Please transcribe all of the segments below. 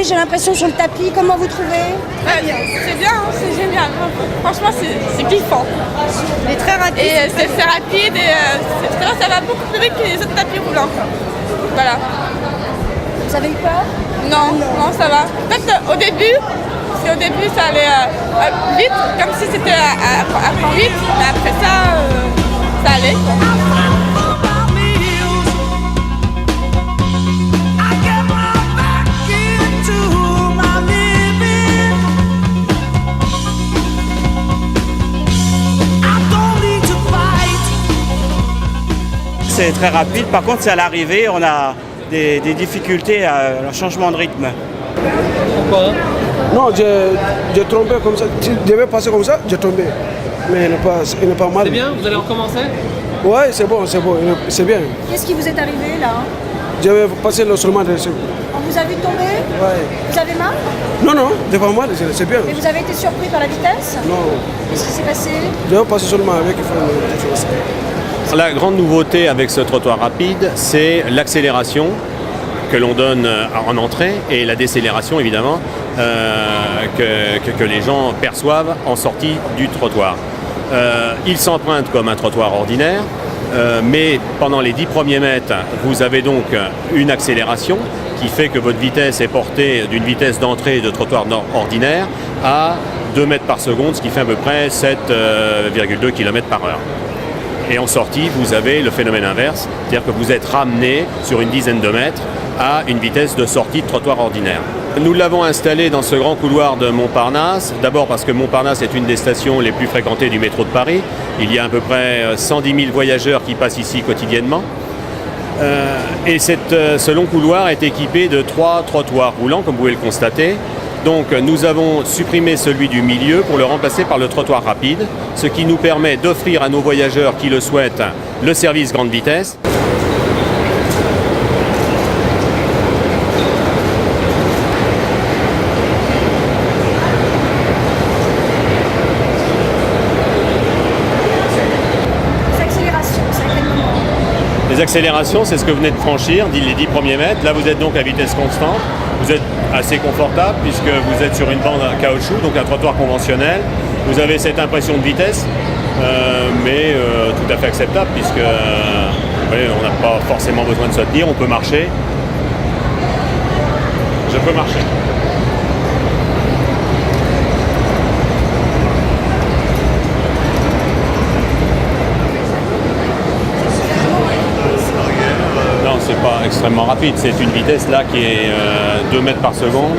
marcher, j'ai l'impression, sur le tapis. Comment vous trouvez? C'est bien, hein, c'est génial. Franchement, c'est kiffant. Il est très rapide. Et c'est rapide et ça va beaucoup plus vite que les autres tapis roulants. Voilà. Vous avez eu peur? Non, ça va. Peut-être au début, parce qu'au début ça allait vite, comme si c'était à fond vite, mais après ça allait. C'est très rapide, par contre c'est à l'arrivée, on a des difficultés à un changement de rythme. Pourquoi? Non, j'ai trompé comme ça. Si je devais passer comme ça, j'ai tombé. Mais il n'est pas mal. C'est bien, vous allez recommencer? Oui, c'est bon, c'est bien. Qu'est-ce qui vous est arrivé là? Je vais passer l'instrument de dessus. On vous a vu tomber? Ouais. Vous avez mal? Non, c'est pas mal, c'est bien. Et vous avez été surpris par la vitesse? Non, Qu'est-ce qui s'est passé? je vais passer seulement avec. La grande nouveauté avec ce trottoir rapide, c'est l'accélération que l'on donne en entrée et la décélération évidemment que les gens perçoivent en sortie du trottoir. Il s'emprunte comme un trottoir ordinaire, mais pendant les 10 premiers mètres, vous avez donc une accélération qui fait que votre vitesse est portée d'une vitesse d'entrée de trottoir ordinaire à 2 mètres par seconde, ce qui fait à peu près 7,2 km par heure. Et en sortie, vous avez le phénomène inverse, c'est-à-dire que vous êtes ramené sur une dizaine de mètres à une vitesse de sortie de trottoir ordinaire. Nous l'avons installé dans ce grand couloir de Montparnasse, d'abord parce que Montparnasse est une des stations les plus fréquentées du métro de Paris. Il y a à peu près 110 000 voyageurs qui passent ici quotidiennement. Et ce long couloir est équipé de 3 trottoirs roulants, comme vous pouvez le constater. Donc nous avons supprimé celui du milieu pour le remplacer par le trottoir rapide, ce qui nous permet d'offrir à nos voyageurs qui le souhaitent le service grande vitesse. Les accélérations, c'est ce que vous venez de franchir, les 10 premiers mètres. Là, vous êtes donc à vitesse constante. Vous êtes assez confortable puisque vous êtes sur une bande à caoutchouc, donc un trottoir conventionnel. Vous avez cette impression de vitesse, mais tout à fait acceptable puisque on n'a pas forcément besoin de se tenir, on peut marcher. Je peux marcher. C'est pas extrêmement rapide, c'est une vitesse là qui est 2 mètres par seconde.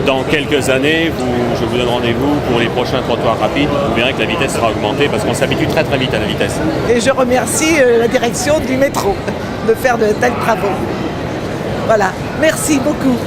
Dans quelques années, je vous donne rendez-vous pour les prochains trottoirs rapides. Vous verrez que la vitesse sera augmentée parce qu'on s'habitue très très vite à la vitesse. Et je remercie la direction du métro de faire de tels travaux. Voilà, merci beaucoup.